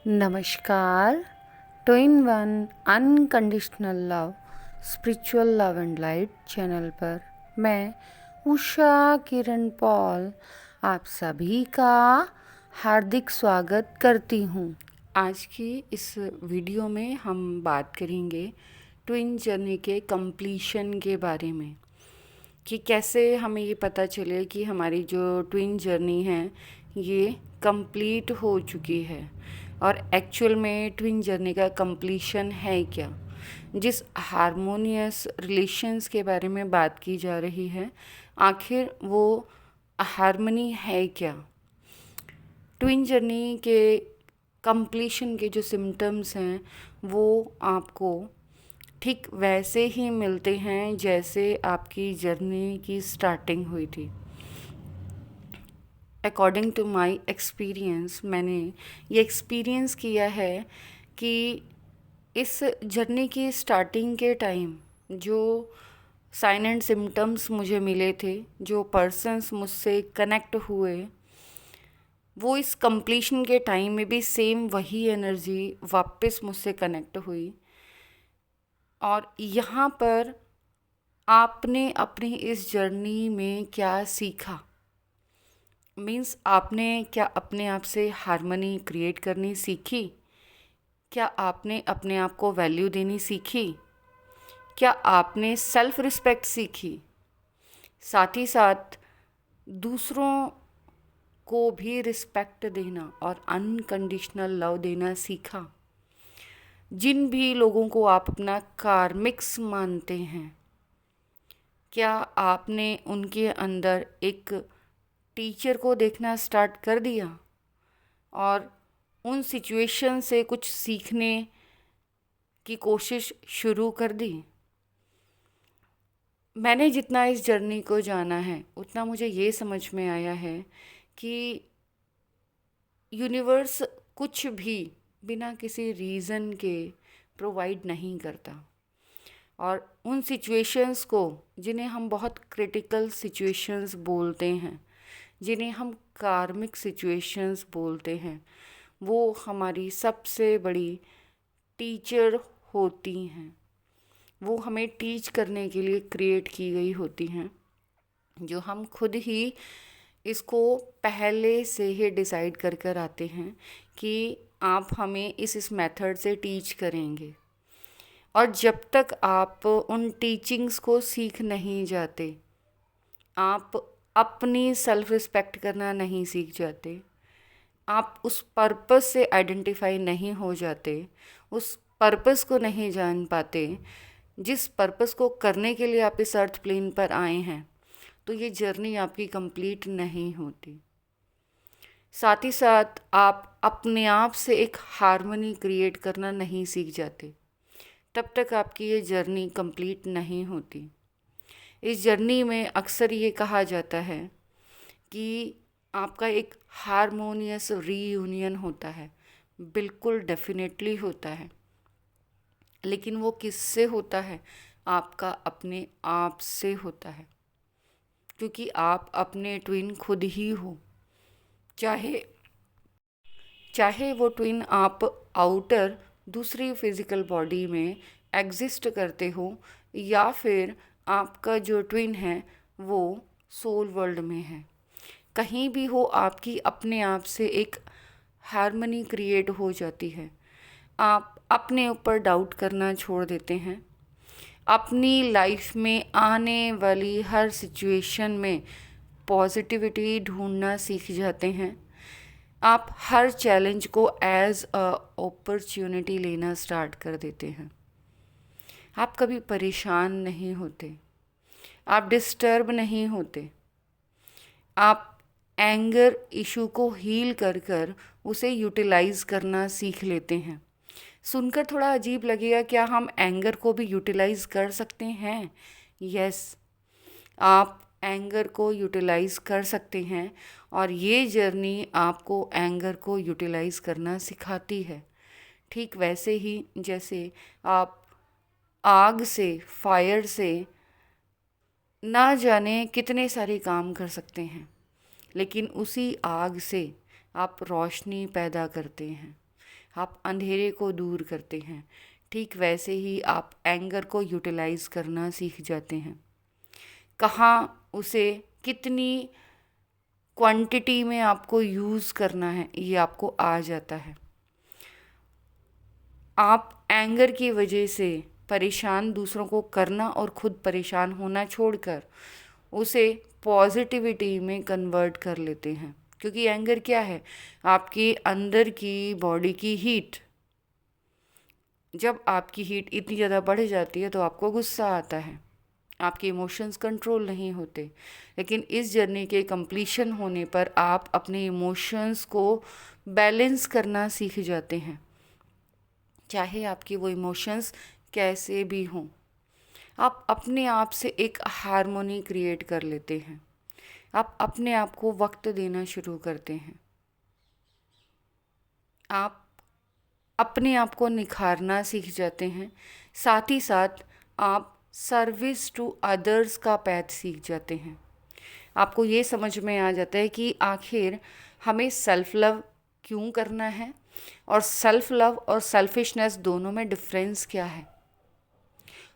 नमस्कार। Two in one unconditional love spiritual love and light channel पर मैं Usha Kiran Paul आप सभी का हार्दिक स्वागत करती हूँ। आज की इस वीडियो में हम बात करेंगे ट्विन जर्नी के कंप्लीशन के बारे में कि कैसे हमें ये पता चले कि हमारी जो ट्विन जर्नी है ये कंप्लीट हो चुकी है और एक्चुअल में ट्विन जर्नी का कंप्लीशन है क्या। जिस हारमोनियस रिलेशंस के बारे में बात की जा रही है, आखिर वो हारमनी है क्या। ट्विन जर्नी के कंप्लीशन के जो सिम्टम्स हैं वो आपको ठीक वैसे ही मिलते हैं जैसे आपकी जर्नी की स्टार्टिंग हुई थी। अकॉर्डिंग टू माई एक्सपीरियंस, मैंने ये एक्सपीरियंस किया है कि इस जर्नी की स्टार्टिंग के टाइम जो साइन एंड सिम्टम्स मुझे मिले थे, जो पर्सन्स मुझसे कनेक्ट हुए, वो इस कंप्लीशन के टाइम में भी सेम वही एनर्जी वापस मुझसे कनेक्ट हुई। और यहाँ पर आपने अपनी इस जर्नी में क्या सीखा, मीन्स आपने क्या अपने आप से हारमनी क्रिएट करनी सीखी, क्या आपने अपने आप को वैल्यू देनी सीखी, क्या आपने सेल्फ रिस्पेक्ट सीखी, साथ ही साथ दूसरों को भी रिस्पेक्ट देना और अनकंडीशनल लव देना सीखा। जिन भी लोगों को आप अपना कार्मिक्स मानते हैं, क्या आपने उनके अंदर एक टीचर को देखना स्टार्ट कर दिया और उन सिचुएशन से कुछ सीखने की कोशिश शुरू कर दी। मैंने जितना इस जर्नी को जाना है उतना मुझे ये समझ में आया है कि यूनिवर्स कुछ भी बिना किसी रीज़न के प्रोवाइड नहीं करता और उन सिचुएशंस को, जिन्हें हम बहुत क्रिटिकल सिचुएशंस बोलते हैं, जिन्हें हम कार्मिक सिचुएशंस बोलते हैं, वो हमारी सबसे बड़ी टीचर होती हैं। वो हमें टीच करने के लिए क्रिएट की गई होती हैं, जो हम खुद ही इसको पहले से ही डिसाइड कर कर आते हैं कि आप हमें इस मेथड से टीच करेंगे। और जब तक आप उन टीचिंग्स को सीख नहीं जाते, आप अपनी सेल्फ रिस्पेक्ट करना नहीं सीख जाते, आप उस पर्पस से आइडेंटिफाई नहीं हो जाते, उस पर्पस को नहीं जान पाते जिस पर्पस को करने के लिए आप इस अर्थ प्लेन पर आए हैं, तो ये जर्नी आपकी कंप्लीट नहीं होती। साथ ही साथ आप अपने आप से एक हार्मनी क्रिएट करना नहीं सीख जाते, तब तक आपकी ये जर्नी कंप्लीट नहीं होती। इस जर्नी में अक्सर ये कहा जाता है कि आपका एक हारमोनियस रीयूनियन होता है। बिल्कुल डेफिनेटली होता है, लेकिन वो किससे होता है? आपका अपने आप से होता है, क्योंकि आप अपने ट्विन खुद ही हो। चाहे चाहे वो ट्विन आप आउटर दूसरी फिजिकल बॉडी में एग्जिस्ट करते हो, या फिर आपका जो ट्विन है वो सोल वर्ल्ड में है। कहीं भी हो, आपकी अपने आप से एक हारमनी क्रिएट हो जाती है। आप अपने ऊपर डाउट करना छोड़ देते हैं। अपनी लाइफ में आने वाली हर सिचुएशन में पॉजिटिविटी ढूंढना सीख जाते हैं। आप हर चैलेंज को एज अ अपॉर्चुनिटी लेना स्टार्ट कर देते हैं। आप कभी परेशान नहीं होते, आप डिस्टर्ब नहीं होते, आप एंगर इशू को हील कर कर उसे यूटिलाइज करना सीख लेते हैं। सुनकर थोड़ा अजीब लगेगा, क्या हम एंगर को भी यूटिलाइज कर सकते हैं? यस, आप एंगर को यूटिलाइज कर सकते हैं और ये जर्नी आपको एंगर को यूटिलाइज करना सिखाती है। ठीक वैसे ही जैसे आप आग से, फायर से ना जाने कितने सारे काम कर सकते हैं, लेकिन उसी आग से आप रोशनी पैदा करते हैं, आप अंधेरे को दूर करते हैं। ठीक वैसे ही आप एंगर को यूटिलाइज करना सीख जाते हैं। कहाँ उसे कितनी क्वांटिटी में आपको यूज़ करना है ये आपको आ जाता है। आप एंगर की वजह से परेशान दूसरों को करना और खुद परेशान होना छोड़कर उसे पॉजिटिविटी में कन्वर्ट कर लेते हैं। क्योंकि एंगर क्या है? आपकी अंदर की बॉडी की हीट। जब आपकी हीट इतनी ज़्यादा बढ़ जाती है तो आपको गुस्सा आता है, आपके इमोशंस कंट्रोल नहीं होते। लेकिन इस जर्नी के कंप्लीशन होने पर आप अपने इमोशंस को बैलेंस करना सीख जाते हैं, चाहे आपके वो इमोशंस कैसे भी हों। आप अपने आप से एक हार्मोनी क्रिएट कर लेते हैं। आप अपने आप को वक्त देना शुरू करते हैं। आप अपने आप को निखारना सीख जाते हैं। साथ ही साथ आप सर्विस टू अदर्स का पैथ सीख जाते हैं। आपको ये समझ में आ जाता है कि आखिर हमें सेल्फ लव क्यों करना है और सेल्फ लव और सेल्फिशनेस दोनों में डिफरेंस क्या है।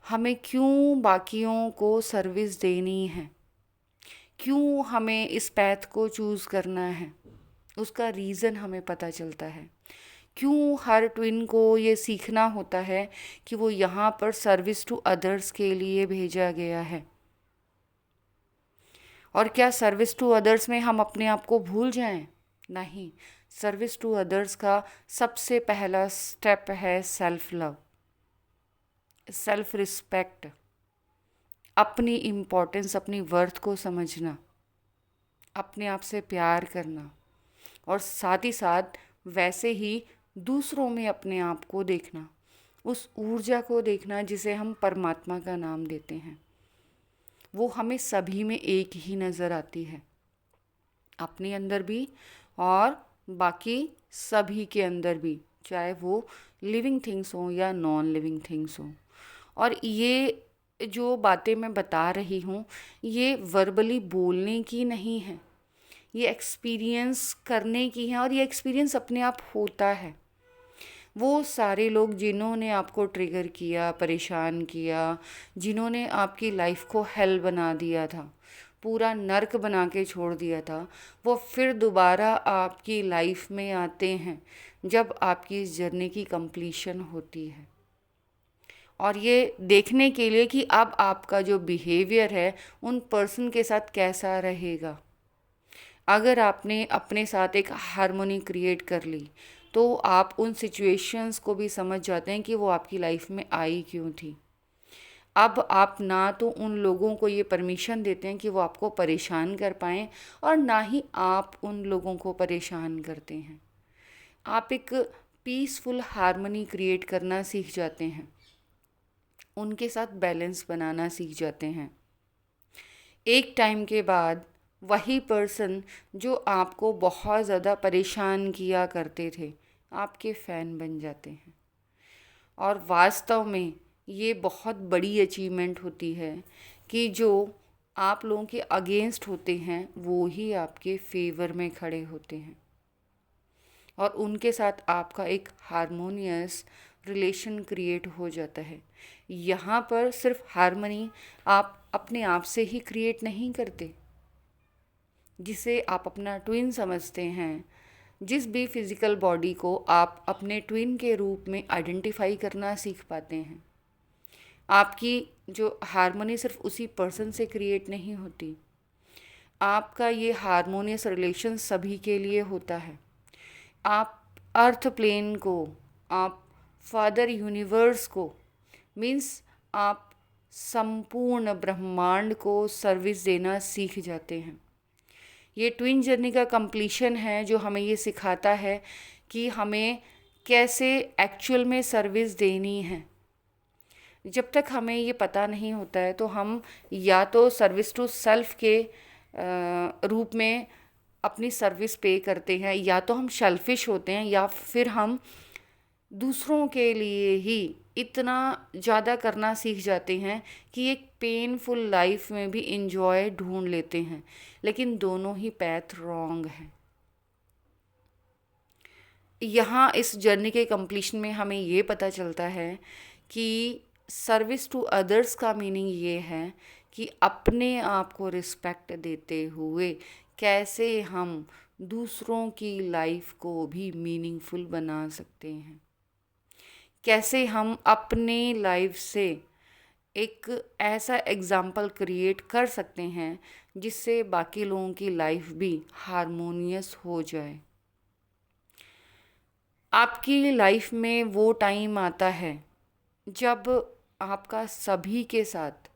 हमें क्यों बाकियों को सर्विस देनी है, क्यों हमें इस पैथ को चूज़ करना है, उसका रीज़न हमें पता चलता है। क्यों हर ट्विन को ये सीखना होता है कि वो यहाँ पर सर्विस टू अदर्स के लिए भेजा गया है। और क्या सर्विस टू अदर्स में हम अपने आप को भूल जाएं? नहीं, सर्विस टू अदर्स का सबसे पहला स्टेप है सेल्फ लव, सेल्फ रिस्पेक्ट, अपनी इम्पोर्टेंस, अपनी वर्थ को समझना, अपने आप से प्यार करना और साथ ही साथ वैसे ही दूसरों में अपने आप को देखना, उस ऊर्जा को देखना जिसे हम परमात्मा का नाम देते हैं। वो हमें सभी में एक ही नज़र आती है, अपने अंदर भी और बाकी सभी के अंदर भी, चाहे वो लिविंग थिंग्स हों या नॉन लिविंग थिंग्स हों। और ये जो बातें मैं बता रही हूँ ये वर्बली बोलने की नहीं है, ये एक्सपीरियंस करने की है। और ये एक्सपीरियंस अपने आप होता है। वो सारे लोग जिन्होंने आपको ट्रिगर किया, परेशान किया, जिन्होंने आपकी लाइफ को हेल बना दिया था, पूरा नर्क बना के छोड़ दिया था, वो फिर दोबारा आपकी लाइफ में आते हैं जब आपकी इस जर्नी की कंप्लीशन होती है। और ये देखने के लिए कि अब आपका जो बिहेवियर है उन पर्सन के साथ कैसा रहेगा। अगर आपने अपने साथ एक हार्मनी क्रिएट कर ली तो आप उन सिचुएशंस को भी समझ जाते हैं कि वो आपकी लाइफ में आई क्यों थी। अब आप ना तो उन लोगों को ये परमिशन देते हैं कि वो आपको परेशान कर पाएँ और ना ही आप उन लोगों को परेशान करते हैं। आप एक पीसफुल हार्मनी क्रिएट करना सीख जाते हैं, उनके साथ बैलेंस बनाना सीख जाते हैं। एक टाइम के बाद वही पर्सन जो आपको बहुत ज़्यादा परेशान किया करते थे आपके फ़ैन बन जाते हैं। और वास्तव में ये बहुत बड़ी अचीवमेंट होती है कि जो आप लोगों के अगेंस्ट होते हैं वो ही आपके फेवर में खड़े होते हैं और उनके साथ आपका एक हारमोनियस रिलेशन क्रिएट हो जाता है। यहाँ पर सिर्फ हारमनी आप अपने आप से ही क्रिएट नहीं करते, जिसे आप अपना ट्विन समझते हैं, जिस भी फिज़िकल बॉडी को आप अपने ट्विन के रूप में आइडेंटिफाई करना सीख पाते हैं। आपकी जो हारमोनी सिर्फ उसी पर्सन से क्रिएट नहीं होती, आपका ये हारमोनियस रिलेशन सभी के लिए होता है। आप अर्थ प्लेन को, आप फादर यूनिवर्स को, मीन्स आप संपूर्ण ब्रह्मांड को सर्विस देना सीख जाते हैं। ये ट्विन जर्नी का कंप्लीशन है जो हमें ये सिखाता है कि हमें कैसे एक्चुअल में सर्विस देनी है। जब तक हमें ये पता नहीं होता है तो हम या तो सर्विस टू सेल्फ के रूप में अपनी सर्विस पे करते हैं, या तो हम सेल्फिश होते हैं, या फिर हम दूसरों के लिए ही इतना ज़्यादा करना सीख जाते हैं कि एक पेनफुल लाइफ में भी इंजॉय ढूंढ लेते हैं, लेकिन दोनों ही पैथ रॉन्ग हैं। यहाँ इस जर्नी के कंप्लीशन में हमें ये पता चलता है कि सर्विस टू अदर्स का मीनिंग ये है कि अपने आप को रिस्पेक्ट देते हुए कैसे हम दूसरों की लाइफ को भी मीनिंगफुल बना सकते हैं, कैसे हम अपने लाइफ से एक ऐसा एग्ज़ाम्पल क्रिएट कर सकते हैं जिससे बाकी लोगों की लाइफ भी हारमोनियस हो जाए। आपकी लाइफ में वो टाइम आता है जब आपका सभी के साथ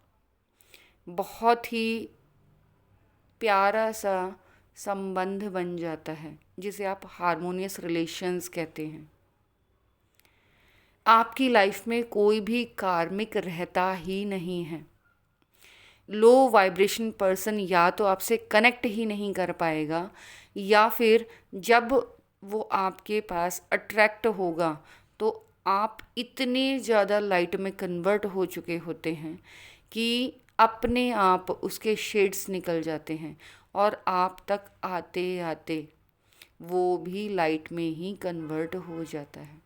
बहुत ही प्यारा सा संबंध बन जाता है, जिसे आप हारमोनियस रिलेशंस कहते हैं। आपकी लाइफ में कोई भी कार्मिक रहता ही नहीं है। लो वाइब्रेशन पर्सन या तो आपसे कनेक्ट ही नहीं कर पाएगा, या फिर जब वो आपके पास अट्रैक्ट होगा तो आप इतने ज़्यादा लाइट में कन्वर्ट हो चुके होते हैं कि अपने आप उसके शेड्स निकल जाते हैं और आप तक आते आते वो भी लाइट में ही कन्वर्ट हो जाता है।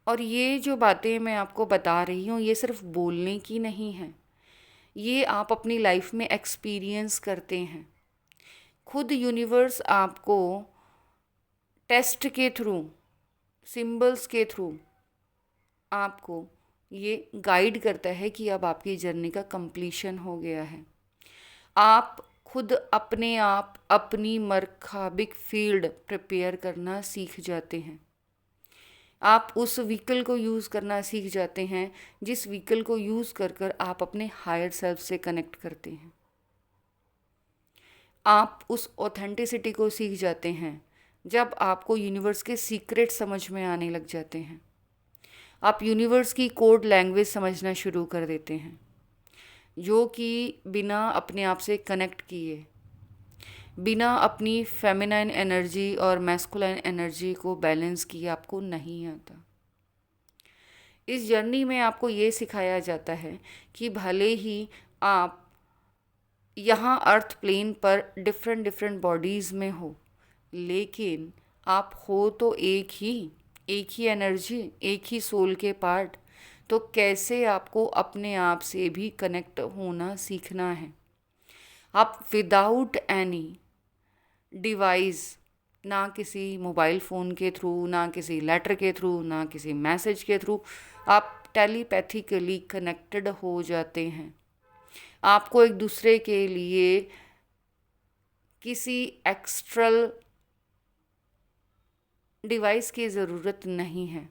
और ये जो बातें मैं आपको बता रही हूँ ये सिर्फ बोलने की नहीं है, ये आप अपनी लाइफ में एक्सपीरियंस करते हैं। खुद यूनिवर्स आपको टेस्ट के थ्रू, सिंबल्स के थ्रू आपको ये गाइड करता है कि अब आपकी जर्नी का कंप्लीशन हो गया है। आप खुद अपने आप अपनी मरखाबिक फील्ड प्रिपेयर करना सीख जाते हैं। आप उस व्हीकल को यूज़ करना सीख जाते हैं जिस व्हीकल को यूज़ कर कर आप अपने हायर सेल्फ से कनेक्ट करते हैं। आप उस ऑथेंटिसिटी को सीख जाते हैं जब आपको यूनिवर्स के सीक्रेट समझ में आने लग जाते हैं। आप यूनिवर्स की कोड लैंग्वेज समझना शुरू कर देते हैं, जो कि बिना अपने आप से कनेक्ट किए, बिना अपनी फेमिनाइन एनर्जी और मैस्कुलाइन एनर्जी को बैलेंस किए आपको नहीं आता। इस जर्नी में आपको ये सिखाया जाता है कि भले ही आप यहाँ अर्थ प्लेन पर डिफरेंट बॉडीज़ में हो, लेकिन आप हो तो एक ही एनर्जी, एक ही सोल के पार्ट। तो कैसे आपको अपने आप से भी कनेक्ट होना सीखना है। आप विदाउट एनी डिवाइस, ना किसी मोबाइल फ़ोन के थ्रू, ना किसी लेटर के थ्रू, ना किसी मैसेज के थ्रू, आप टेलीपैथिकली कनेक्टेड हो जाते हैं। आपको एक दूसरे के लिए किसी एक्स्ट्रल डिवाइस की ज़रूरत नहीं है।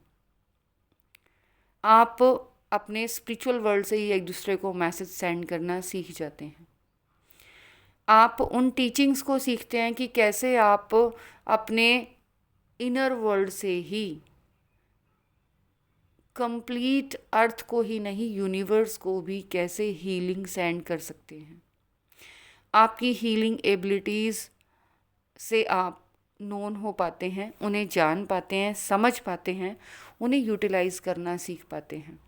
आप अपने स्पिरिचुअल वर्ल्ड से ही एक दूसरे को मैसेज सेंड करना सीख जाते हैं। आप उन टीचिंग्स को सीखते हैं कि कैसे आप अपने इनर वर्ल्ड से ही कंप्लीट अर्थ को ही नहीं, यूनिवर्स को भी कैसे हीलिंग सेंड कर सकते हैं। आपकी हीलिंग एबिलिटीज़ से आप नोन हो पाते हैं, उन्हें जान पाते हैं, समझ पाते हैं, उन्हें यूटिलाइज़ करना सीख पाते हैं।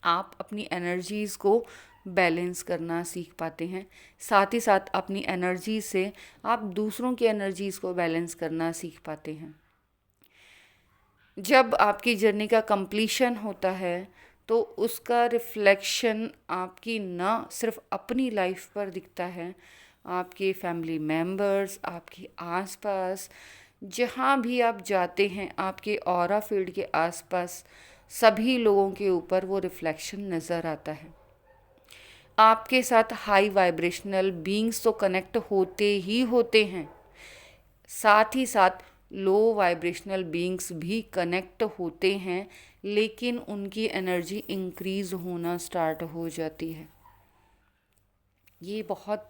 आप अपनी एनर्जीज़ को बैलेंस करना सीख पाते हैं। साथ ही साथ अपनी एनर्जी से आप दूसरों की एनर्जीज़ को बैलेंस करना सीख पाते हैं। जब आपकी जर्नी का कंप्लीशन होता है तो उसका रिफ्लेक्शन आपकी ना सिर्फ अपनी लाइफ पर दिखता है, आपके फैमिली मेम्बर्स, आपके आसपास जहाँ भी आप जाते हैं, आपके ऑरा फील्ड के आसपास सभी लोगों के ऊपर वो रिफ्लेक्शन नज़र आता है। आपके साथ हाई वाइब्रेशनल बीइंग्स तो कनेक्ट होते ही होते हैं, साथ ही साथ लो वाइब्रेशनल बीइंग्स भी कनेक्ट होते हैं, लेकिन उनकी एनर्जी इंक्रीज़ होना स्टार्ट हो जाती है। ये बहुत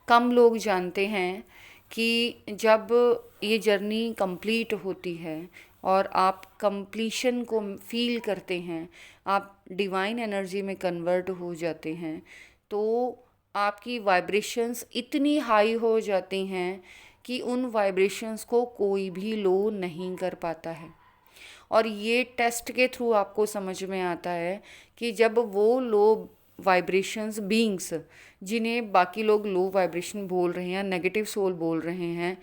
कम लोग जानते हैं कि जब ये जर्नी कंप्लीट होती है और आप कंप्लीशन को फील करते हैं, आप डिवाइन एनर्जी में कन्वर्ट हो जाते हैं, तो आपकी वाइब्रेशंस इतनी हाई हो जाती हैं कि उन वाइब्रेशंस को कोई भी लो नहीं कर पाता है। और ये टेस्ट के थ्रू आपको समझ में आता है कि जब वो लो वाइब्रेशंस बीइंग्स, जिन्हें बाकी लोग लो वाइब्रेशन बोल रहे हैं, नेगेटिव सोल बोल रहे हैं,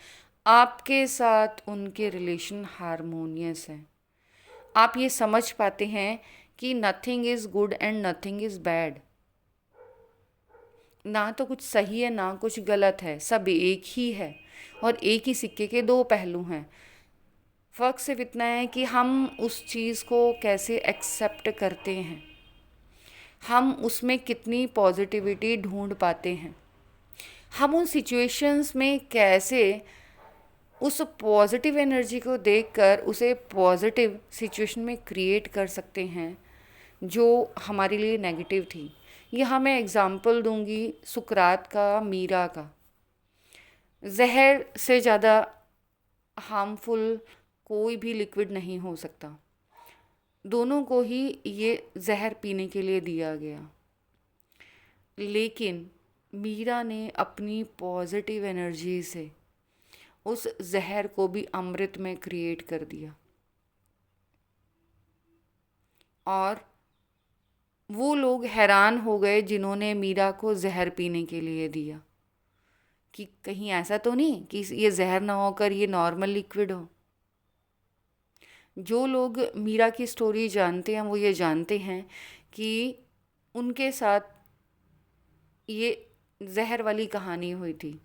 आपके साथ उनके रिलेशन हारमोनियस हैं। आप ये समझ पाते हैं कि nothing is good and nothing is bad, ना तो कुछ सही है ना कुछ गलत है, सब एक ही है और एक ही सिक्के के दो पहलू हैं। फ़र्क सिर्फ इतना है कि हम उस चीज़ को कैसे एक्सेप्ट करते हैं, हम उसमें कितनी पॉजिटिविटी ढूंढ पाते हैं, हम उन सिचुएशंस में कैसे उस पॉजिटिव एनर्जी को देखकर उसे पॉजिटिव सिचुएशन में क्रिएट कर सकते हैं जो हमारे लिए नेगेटिव थी। यहाँ मैं एग्ज़ाम्पल दूंगी सुकरात का, मीरा का। जहर से ज़्यादा हार्मफुल कोई भी लिक्विड नहीं हो सकता। दोनों को ही ये जहर पीने के लिए दिया गया, लेकिन मीरा ने अपनी पॉजिटिव एनर्जी से उस जहर को भी अमृत में क्रिएट कर दिया। और वो लोग हैरान हो गए जिन्होंने मीरा को जहर पीने के लिए दिया कि कहीं ऐसा तो नहीं कि ये जहर ना होकर ये नॉर्मल लिक्विड हो। जो लोग मीरा की स्टोरी जानते हैं वो ये जानते हैं कि उनके साथ ये जहर वाली कहानी हुई थी।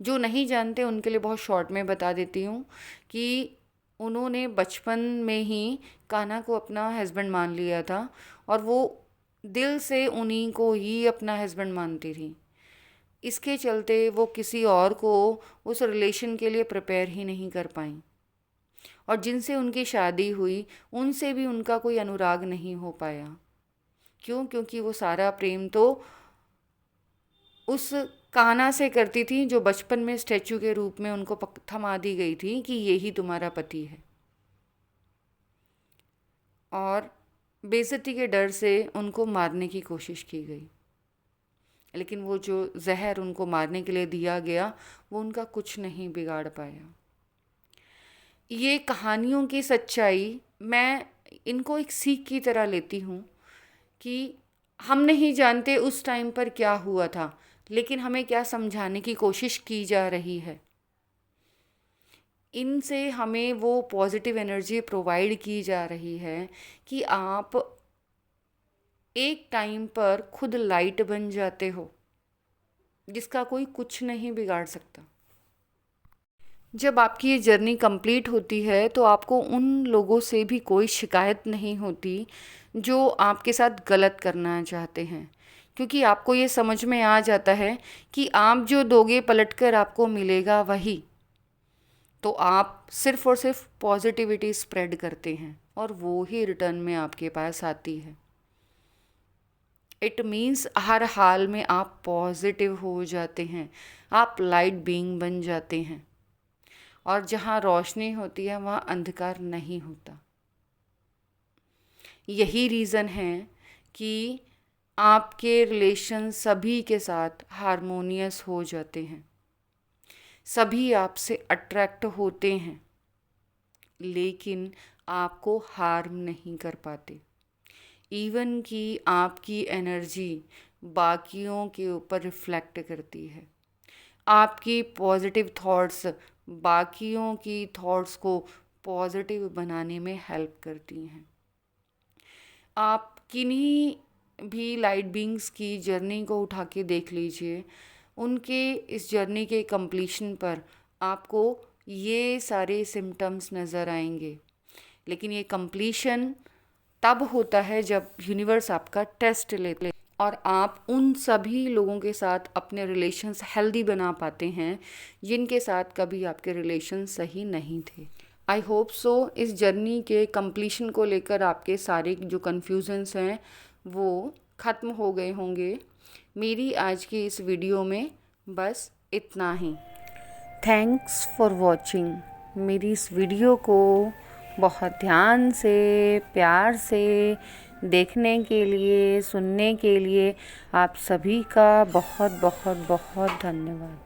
जो नहीं जानते उनके लिए बहुत शॉर्ट में बता देती हूँ कि उन्होंने बचपन में ही कान्हा को अपना हस्बैंड मान लिया था और वो दिल से उन्हीं को ही अपना हस्बैंड मानती थी। इसके चलते वो किसी और को उस रिलेशन के लिए प्रिपेयर ही नहीं कर पाई और जिनसे उनकी शादी हुई उनसे भी उनका कोई अनुराग नहीं हो पाया। क्यों? क्योंकि वो सारा प्रेम तो उस कान्हा से करती थी जो बचपन में स्टैचू के रूप में उनको थमा दी गई थी कि ये ही तुम्हारा पति है। और बेइज्जती के डर से उनको मारने की कोशिश की गई, लेकिन वो जो जहर उनको मारने के लिए दिया गया वो उनका कुछ नहीं बिगाड़ पाया। ये कहानियों की सच्चाई मैं इनको एक सीख की तरह लेती हूँ कि हम नहीं जानते उस टाइम पर क्या हुआ था, लेकिन हमें क्या समझाने की कोशिश की जा रही है। इनसे हमें वो पॉजिटिव एनर्जी प्रोवाइड की जा रही है कि आप एक टाइम पर खुद लाइट बन जाते हो जिसका कोई कुछ नहीं बिगाड़ सकता। जब आपकी ये जर्नी कंप्लीट होती है तो आपको उन लोगों से भी कोई शिकायत नहीं होती जो आपके साथ गलत करना चाहते हैं, क्योंकि आपको ये समझ में आ जाता है कि आप जो दोगे पलटकर आपको मिलेगा वही। तो आप सिर्फ़ और सिर्फ पॉजिटिविटी स्प्रेड करते हैं और वो ही रिटर्न में आपके पास आती है। इट मीन्स हर हाल में आप पॉजिटिव हो जाते हैं, आप लाइट बीइंग बन जाते हैं और जहाँ रोशनी होती है वहाँ अंधकार नहीं होता। यही रीज़न है कि आपके रिलेशन सभी के साथ हारमोनियस हो जाते हैं, सभी आपसे अट्रैक्ट होते हैं, लेकिन आपको हार्म नहीं कर पाते। इवन कि आपकी एनर्जी बाकियों के ऊपर रिफ्लेक्ट करती है, आपकी पॉजिटिव थॉट्स बाकियों की थॉट्स को पॉजिटिव बनाने में हेल्प करती हैं। आप किन्हीं भी लाइट बीइंग्स की जर्नी को उठा के देख लीजिए, उनके इस जर्नी के कंप्लीशन पर आपको ये सारे सिम्टम्स नज़र आएंगे। लेकिन ये कंप्लीशन तब होता है जब यूनिवर्स आपका टेस्ट लेते और आप उन सभी लोगों के साथ अपने रिलेशंस हेल्दी बना पाते हैं जिनके साथ कभी आपके रिलेशन सही नहीं थे। आई होप सो इस जर्नी के कंप्लीशन को लेकर आपके सारे जो कन्फ्यूजन्स हैं वो ख़त्म हो गए होंगे। मेरी आज की इस वीडियो में बस इतना ही। Thanks for watching. मेरी इस वीडियो को बहुत ध्यान से, प्यार से देखने के लिए, सुनने के लिए आप सभी का बहुत बहुत बहुत धन्यवाद।